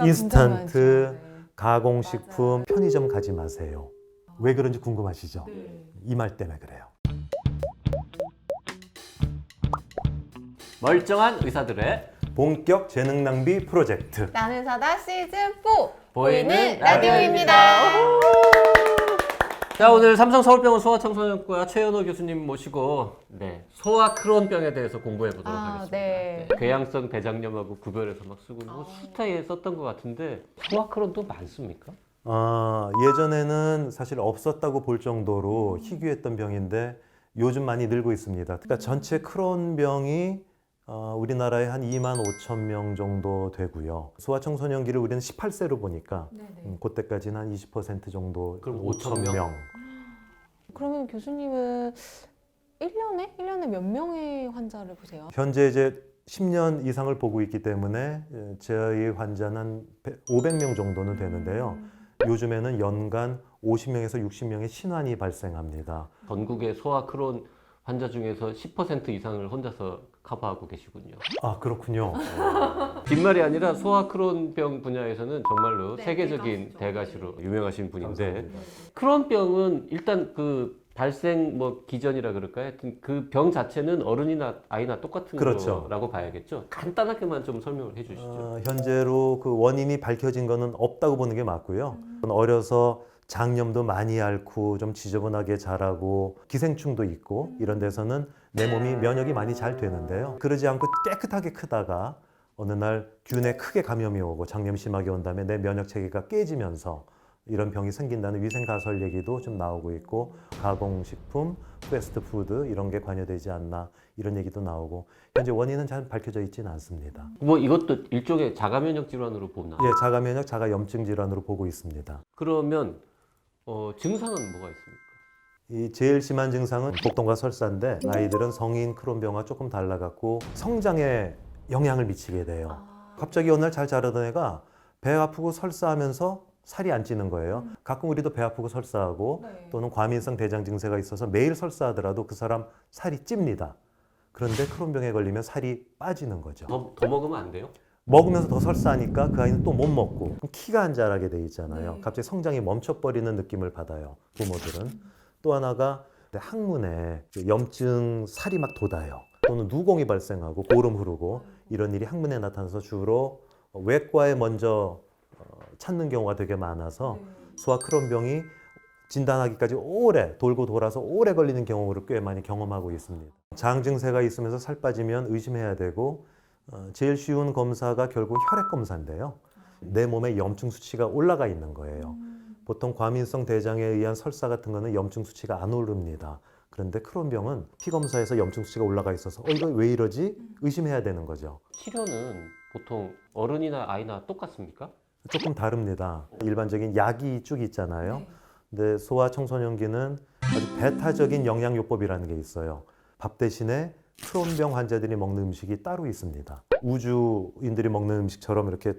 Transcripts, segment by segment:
인스턴트, 가공식품, 편의점 가지 마세요. 왜 그런지 궁금하시죠? 이 말 때문에 그래요. 멀쩡한 의사들의 본격 재능 낭비 프로젝트. 나는 사다 시즌 4 보이는 라디오입니다. 자, 오늘 삼성 서울병원 소아청소년과 최현호 교수님 모시고 소아 크론병에 대해서 공부해 보도록 하겠습니다. 네. 궤양성 대장염하고 구별해서 막 쓰고 수타에 썼던 것 같은데 소아 크론도 많습니까? 예전에는 사실 없었다고 볼 정도로 희귀했던 병인데 요즘 많이 늘고 있습니다. 그러니까 전체 크론병이 우리나라에 한 2만 5천 명 정도 되고요. 소아청소년기를 우리는 18세로 보니까 그때까지는 한 20% 정도. 그럼 5천 명? 그러면 교수님은 1년에 몇 명의 환자를 보세요? 현재 이제 10년 이상을 보고 있기 때문에 저희 환자는 500명 정도는 되는데요. 요즘에는 연간 50명에서 60명의 신환이 발생합니다. 전국의 소아 크론 환자 중에서 10% 이상을 혼자서 커버하고 계시군요. 아, 그렇군요. 빈말이 아니라 소아 크론병 분야에서는 정말로 세계적인 대가시로 유명하신 분인데, 감사합니다. 크론병은 일단 그 발생 기전이라 그럴까요? 하여튼 그 병 자체는 어른이나 아이나 똑같은 그렇죠. 거라고 봐야겠죠. 간단하게만 좀 설명을 해주시죠. 현재로 그 원인이 밝혀진 거는 없다고 보는 게 맞고요. 어려서 장염도 많이 앓고 좀 지저분하게 자라고 기생충도 있고 이런 데서는 내 몸이 면역이 많이 잘 되는데요. 그러지 않고 깨끗하게 크다가 어느 날 균에 크게 감염이 오고 장염 심하게 온 다음에 내 면역 체계가 깨지면서 이런 병이 생긴다는 위생 가설 얘기도 좀 나오고 있고, 가공식품, 패스트푸드 이런 게 관여되지 않나 이런 얘기도 나오고, 현재 원인은 잘 밝혀져 있지는 않습니다. 이것도 일종의 자가면역 질환으로 보나? 예, 자가면역, 자가염증 질환으로 보고 있습니다. 그러면 증상은 뭐가 있습니까? 이 제일 심한 증상은 복통과 설사인데, 아이들은 성인 크론병과 조금 달라갖고 성장에 영향을 미치게 돼요. 갑자기 어느 날 잘 자라던 애가 배 아프고 설사하면서 살이 안 찌는 거예요. 가끔 우리도 배 아프고 설사하고 또는 과민성 대장 증세가 있어서 매일 설사하더라도 그 사람 살이 찝니다. 그런데 크론병에 걸리면 살이 빠지는 거죠. 더 먹으면 안 돼요? 먹으면서 더 설사하니까 그 아이는 또 못 먹고 키가 안 자라게 돼 있잖아요. 갑자기 성장이 멈춰버리는 느낌을 받아요, 부모들은. 또 하나가 항문에 염증 살이 막 돋아요. 또는 누공이 발생하고 고름 흐르고 이런 일이 항문에 나타나서 주로 외과에 먼저 찾는 경우가 되게 많아서 소아 크론병이 진단하기까지 오래 돌고 돌아서 오래 걸리는 경우를 꽤 많이 경험하고 있습니다. 장 증세가 있으면서 살 빠지면 의심해야 되고, 제일 쉬운 검사가 결국 혈액 검사인데요. 내 몸에 염증 수치가 올라가 있는 거예요. 보통 과민성 대장에 의한 설사 같은 거는 염증 수치가 안 오릅니다. 그런데 크론병은 피 검사에서 염증 수치가 올라가 있어서 이거 왜 이러지? 의심해야 되는 거죠. 치료는 보통 어른이나 아이나 똑같습니까? 조금 다릅니다. 일반적인 약이 쭉 있잖아요. 근데 소아 청소년기는 아주 배타적인 영양요법이라는 게 있어요. 밥 대신에 크론병 환자들이 먹는 음식이 따로 있습니다. 우주인들이 먹는 음식처럼 이렇게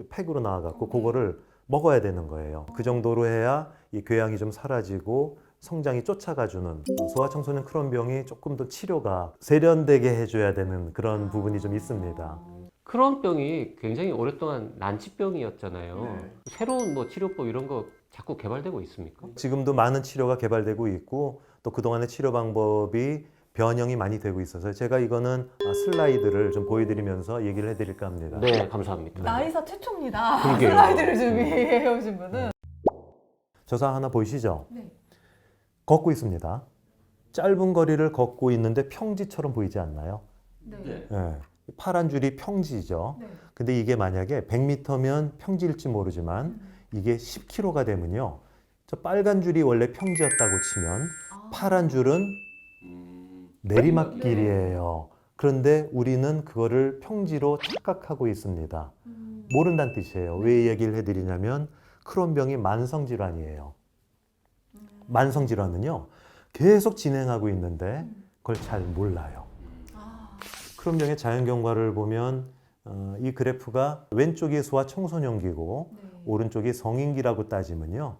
팩으로 나와갖고 그거를 먹어야 되는 거예요. 그 정도로 해야 이 궤양이 좀 사라지고 성장이 쫓아가주는, 소아 청소년 크론병이 조금 더 치료가 세련되게 해줘야 되는 그런 부분이 좀 있습니다. 크론병이 굉장히 오랫동안 난치병이었잖아요. 새로운 치료법 이런 거 자꾸 개발되고 있습니까? 지금도 많은 치료가 개발되고 있고, 또 그동안의 치료 방법이 변형이 많이 되고 있어서 제가 이거는 슬라이드를 좀 보여드리면서 얘기를 해드릴까 합니다. 네, 감사합니다. 나이사 최초입니다. 그러게요. 슬라이드를 준비해 오신 분은. 저사 하나 보이시죠? 네. 걷고 있습니다. 짧은 거리를 걷고 있는데 평지처럼 보이지 않나요? 네. 예. 파란 줄이 평지죠. 네. 근데 이게 만약에 100m면 평지일지 모르지만 이게 10km가 되면요, 저 빨간 줄이 원래 평지였다고 치면 파란 줄은 내리막길이에요. 그런데 우리는 그거를 평지로 착각하고 있습니다. 모른다는 뜻이에요. 왜 이 얘기를 해드리냐면, 크론병이 만성질환이에요. 만성질환은요, 계속 진행하고 있는데 그걸 잘 몰라요. 크론병의 자연 경과를 보면 이 그래프가 왼쪽이 소아 청소년기고 오른쪽이 성인기라고 따지면요,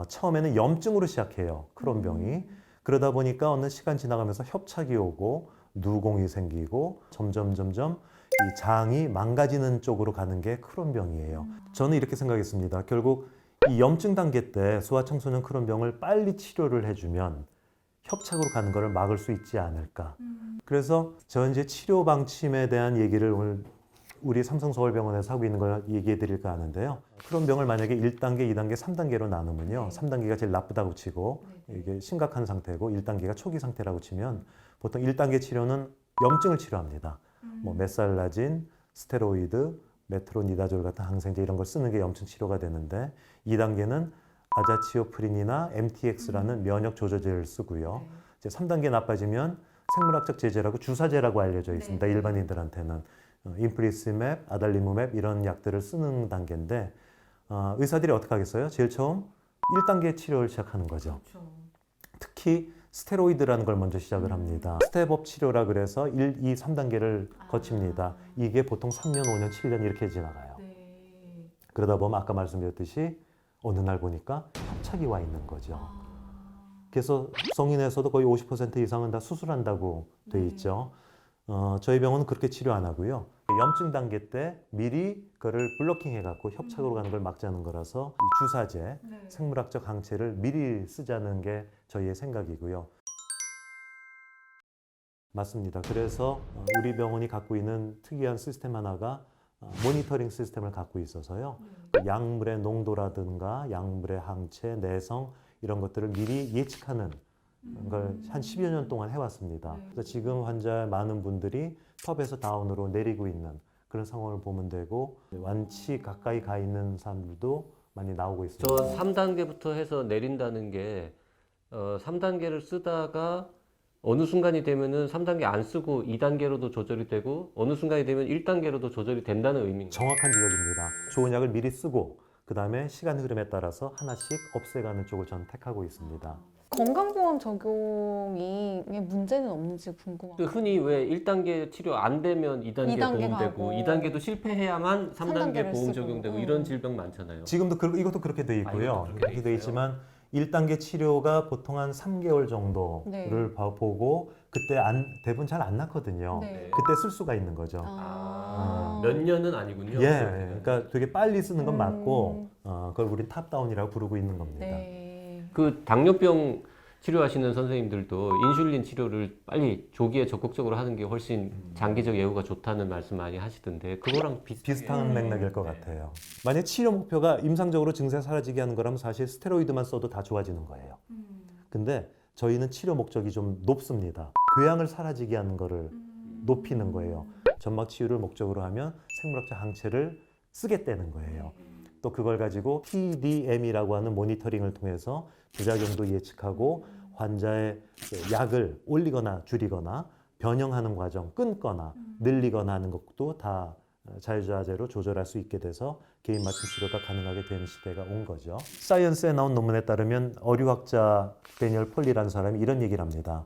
처음에는 염증으로 시작해요, 크론병이. 그러다 보니까 어느 시간 지나가면서 협착이 오고 누공이 생기고 점점 이 장이 망가지는 쪽으로 가는 게 크론병이에요. 저는 이렇게 생각했습니다. 결국 이 염증 단계 때 소아청소년 크론병을 빨리 치료를 해주면 협착으로 가는 것을 막을 수 있지 않을까. 그래서 저 이제 치료 방침에 대한 얘기를 오늘 우리 삼성서울병원에서 하고 있는 걸 얘기해 드릴까 하는데요. 크론병을 만약에 1단계, 2단계, 3단계로 나누면요. 3단계가 제일 나쁘다고 치고 이게 심각한 상태고 1단계가 초기 상태라고 치면 보통 1단계 치료는 염증을 치료합니다. 뭐 메살라진, 스테로이드, 메트로니다졸 같은 항생제 이런 걸 쓰는 게 염증 치료가 되는데 2단계는 아자치오프린이나 MTX라는 면역 조절제를 쓰고요. 이제 3단계 나빠지면 생물학적 제제라고 주사제라고 알려져 있습니다. 일반인들한테는 인프리스맵, 아달리무맵 이런 약들을 쓰는 단계인데 의사들이 어떻게 하겠어요? 제일 처음 1단계 치료를 시작하는 거죠. 특히 스테로이드라는 걸 먼저 시작을 합니다. 스텝업 치료라 그래서 1, 2, 3단계를 거칩니다. 이게 보통 3년, 5년, 7년 이렇게 지나가요. 그러다 보면 아까 말씀드렸듯이 어느 날 보니까 협착이 와 있는 거죠. 그래서 성인에서도 거의 50% 이상은 다 수술한다고 돼 있죠. 저희 병원은 그렇게 치료 안 하고요. 염증 단계 때 미리 그거를 블로킹 해갖고 협착으로 가는 걸 막자는 거라서 이 주사제, 생물학적 항체를 미리 쓰자는 게 저희의 생각이고요. 맞습니다. 그래서 우리 병원이 갖고 있는 특이한 시스템 하나가 모니터링 시스템을 갖고 있어서요. 약물의 농도라든가 약물의 항체, 내성 이런 것들을 미리 예측하는 걸 한 10여 년 동안 해왔습니다. 그래서 지금 환자 많은 분들이 텁에서 다운으로 내리고 있는 그런 상황을 보면 되고 완치 가까이 가 있는 사람들도 많이 나오고 있습니다. 저 3단계부터 해서 내린다는 게 3단계를 쓰다가 어느 순간이 되면은 3단계 안 쓰고 2단계로도 조절이 되고 어느 순간이 되면 1단계로도 조절이 된다는 의미인가요? 정확한 지적입니다. 좋은 약을 미리 쓰고 그 다음에 시간 흐름에 따라서 하나씩 없애가는 쪽을 저는 택하고 있습니다. 건강보험 적용이 문제는 없는지 궁금합니다. 흔히 왜 1단계 치료 안 되면 2단계 2단계 보험되고 가고. 2단계도 실패해야만 3단계 3단계를 보험 쓰고. 적용되고 이런 질병 많잖아요. 지금도 이것도 그렇게 돼 있고요. 이것도 그렇게 돼 그렇게 돼 있어요? 있지만 1단계 치료가 보통 한 3개월 정도를 보고 그때 대부분 잘 안 낫거든요. 네. 그때 쓸 수가 있는 거죠. 몇 년은 아니군요. 예, 그러니까 되게 빨리 쓰는 건 맞고 그걸 우린 탑다운이라고 부르고 있는 겁니다. 네. 그 당뇨병 치료하시는 선생님들도 인슐린 치료를 빨리 조기에 적극적으로 하는 게 훨씬 장기적 예후가 좋다는 말씀 많이 하시던데 그거랑 비슷한 맥락일 것 같아요. 만약 치료 목표가 임상적으로 증세 사라지게 하는 거라면 사실 스테로이드만 써도 다 좋아지는 거예요. 근데 저희는 치료 목적이 좀 높습니다. 궤양을 사라지게 하는 거를 높이는 거예요. 점막 치유를 목적으로 하면 생물학적 항체를 쓰겠다는 거예요. 또 그걸 가지고 TDM이라고 하는 모니터링을 통해서 부작용도 예측하고 환자의 약을 올리거나 줄이거나 변형하는 과정, 끊거나 늘리거나 하는 것도 다 자유자재로 조절할 수 있게 돼서 개인 맞춤 치료가 가능하게 되는 시대가 온 거죠. 사이언스에 나온 논문에 따르면 어류학자 데니얼 폴리라는 사람이 이런 얘기를 합니다.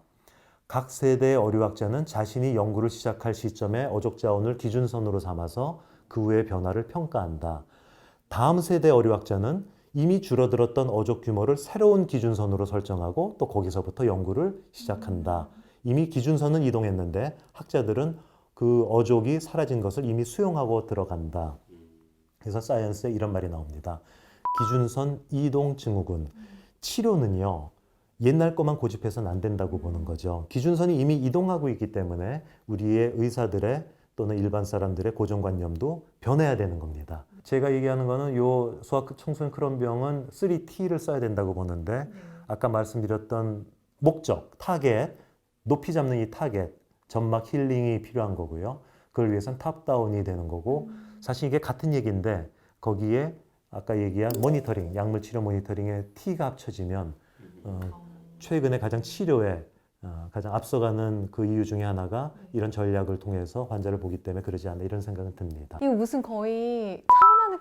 각 세대의 어류학자는 자신이 연구를 시작할 시점에 어족 자원을 기준선으로 삼아서 그 후의 변화를 평가한다. 다음 세대 어류학자는 이미 줄어들었던 어족 규모를 새로운 기준선으로 설정하고 또 거기서부터 연구를 시작한다. 이미 기준선은 이동했는데 학자들은 그 어족이 사라진 것을 이미 수용하고 들어간다. 그래서 사이언스에 이런 말이 나옵니다. 기준선 이동 증후군. 치료는요. 옛날 것만 고집해서는 안 된다고 보는 거죠. 기준선이 이미 이동하고 있기 때문에 우리의 의사들의 또는 일반 사람들의 고정관념도 변해야 되는 겁니다. 제가 얘기하는 거는 요 소아청소년 크론병은 3T를 써야 된다고 보는데 아까 말씀드렸던 목적, 타겟, 높이 잡는 이 타겟, 점막 힐링이 필요한 거고요. 그걸 위해서는 탑다운이 되는 거고 사실 이게 같은 얘기인데 거기에 아까 얘기한 모니터링, 약물 치료 모니터링의 T가 합쳐지면 최근에 가장 치료에 가장 앞서가는 그 이유 중에 하나가 이런 전략을 통해서 환자를 보기 때문에 그러지 않나 이런 생각은 듭니다. 이거 무슨 거의 차이나는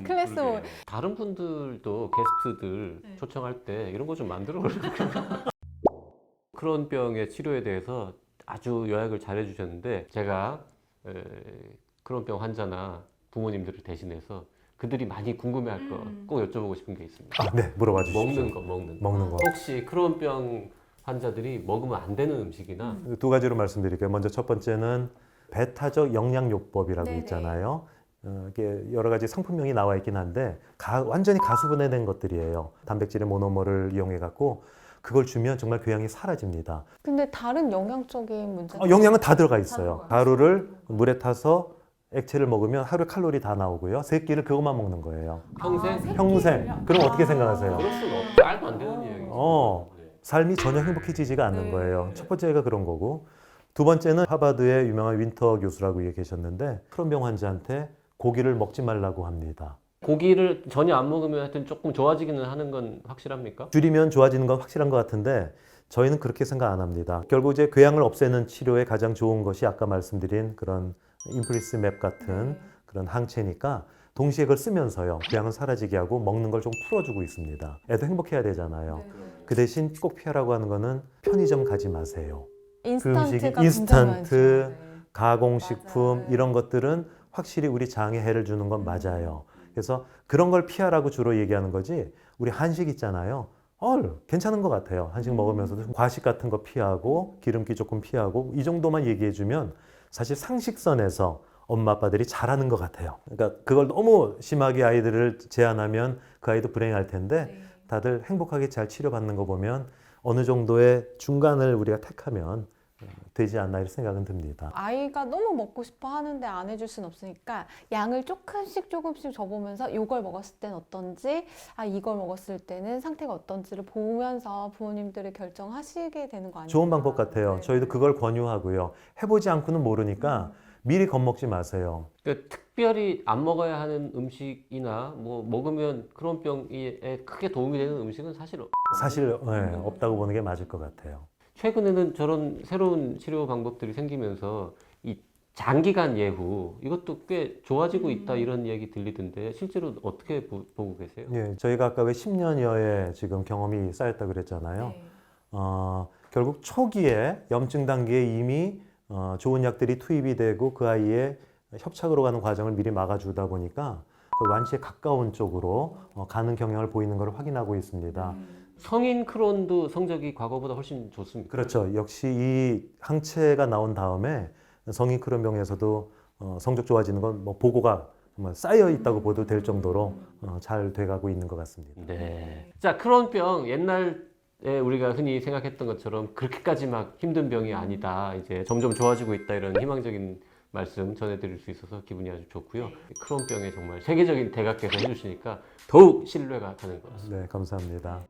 클래스 그러게요. 다른 분들도 게스트들 초청할 때 이런 거 좀 만들어 보려고 그런 병의 치료에 대해서 아주 요약을 잘 해주셨는데 제가 그런 병 환자나 부모님들을 대신해서 그들이 많이 궁금해할 거 꼭 여쭤보고 싶은 게 있습니다. 아, 네, 물어봐 주십시오. 먹는 거. 혹시 크론병 환자들이 먹으면 안 되는 음식이나 두 가지로 말씀드릴게요. 먼저 첫 번째는 배타적 영양요법이라고 네네. 있잖아요. 이게 여러 가지 상품명이 나와 있긴 한데 완전히 가수분해된 것들이에요. 단백질의 모노머를 이용해 갖고 그걸 주면 정말 궤양이 사라집니다. 근데 다른 영양적인 문제. 영양은 다 들어가 있어요. 들어가 가루를 물에 타서 액체를 먹으면 하루에 칼로리 다 나오고요. 세 끼를 그것만 먹는 거예요. 평생? 평생. 그럼 어떻게 생각하세요? 그럴 수는 없. 말도 안 되는 얘기죠. 네. 삶이 전혀 행복해지지가 않는 네. 거예요. 첫 번째가 그런 거고, 두 번째는 하버드의 유명한 윈터 교수라고 계셨는데 크론병 환자한테 고기를 먹지 말라고 합니다. 고기를 전혀 안 먹으면 하여튼 조금 좋아지기는 하는 건 확실합니까? 줄이면 좋아지는 건 확실한 것 같은데 저희는 그렇게 생각 안 합니다. 결국 이제 궤양을 없애는 치료에 가장 좋은 것이 아까 말씀드린 그런 인프리스맵 같은 그런 항체니까 동시에 그걸 쓰면서요. 궤양은 사라지게 하고 먹는 걸 좀 풀어주고 있습니다. 애도 행복해야 되잖아요. 그 대신 꼭 피하라고 하는 거는 편의점 가지 마세요. 인스턴트가 인스턴트, 굉장히 가공식품 맞아요. 이런 것들은 확실히 우리 장에 해를 주는 건 맞아요. 그래서 그런 걸 피하라고 주로 얘기하는 거지. 우리 한식 있잖아요. 괜찮은 것 같아요. 한식 먹으면서도 좀 과식 같은 거 피하고 기름기 조금 피하고 이 정도만 얘기해 주면 사실 상식선에서 엄마 아빠들이 잘하는 것 같아요. 그러니까 그걸 너무 심하게 아이들을 제한하면 그 아이도 불행할 텐데 다들 행복하게 잘 치료받는 거 보면 어느 정도의 중간을 우리가 택하면 되지 않나 이런 생각은 듭니다. 아이가 너무 먹고 싶어 하는데 안 해줄 수는 없으니까 양을 조금씩 줘보면서 이걸 먹었을 땐 어떤지, 이걸 먹었을 때는 상태가 어떤지를 보면서 부모님들이 결정하시게 되는 거 아니에요? 좋은 방법 같아요. 네. 저희도 그걸 권유하고요. 해보지 않고는 모르니까 미리 겁먹지 마세요. 그러니까 특별히 안 먹어야 하는 음식이나 뭐 먹으면 크론 병에 크게 도움이 되는 음식은 사실 사실 없다고 보는 게 맞을 것 같아요. 최근에는 저런 새로운 치료 방법들이 생기면서 이 장기간 예후 이것도 꽤 좋아지고 있다 이런 얘기 들리던데 실제로 어떻게 보고 계세요? 예, 저희가 아까 왜 10년여의 지금 경험이 쌓였다 그랬잖아요. 네. 결국 초기에 염증 단계에 이미 좋은 약들이 투입이 되고 그 아이의 협착으로 가는 과정을 미리 막아주다 보니까 거의 완치에 가까운 쪽으로 가는 경향을 보이는 걸 확인하고 있습니다. 성인 크론도 성적이 과거보다 훨씬 좋습니까? 그렇죠. 역시 이 항체가 나온 다음에 성인 크론병에서도 성적 좋아지는 건 뭐 보고가 정말 쌓여 있다고 보도 될 정도로 잘 돼가고 있는 것 같습니다. 네. 자, 크론병 옛날에 우리가 흔히 생각했던 것처럼 그렇게까지 막 힘든 병이 아니다. 이제 점점 좋아지고 있다 이런 희망적인 말씀 전해드릴 수 있어서 기분이 아주 좋고요. 크론병에 정말 세계적인 대가께서 해주시니까 더욱 신뢰가 가는 것 같습니다. 네, 감사합니다.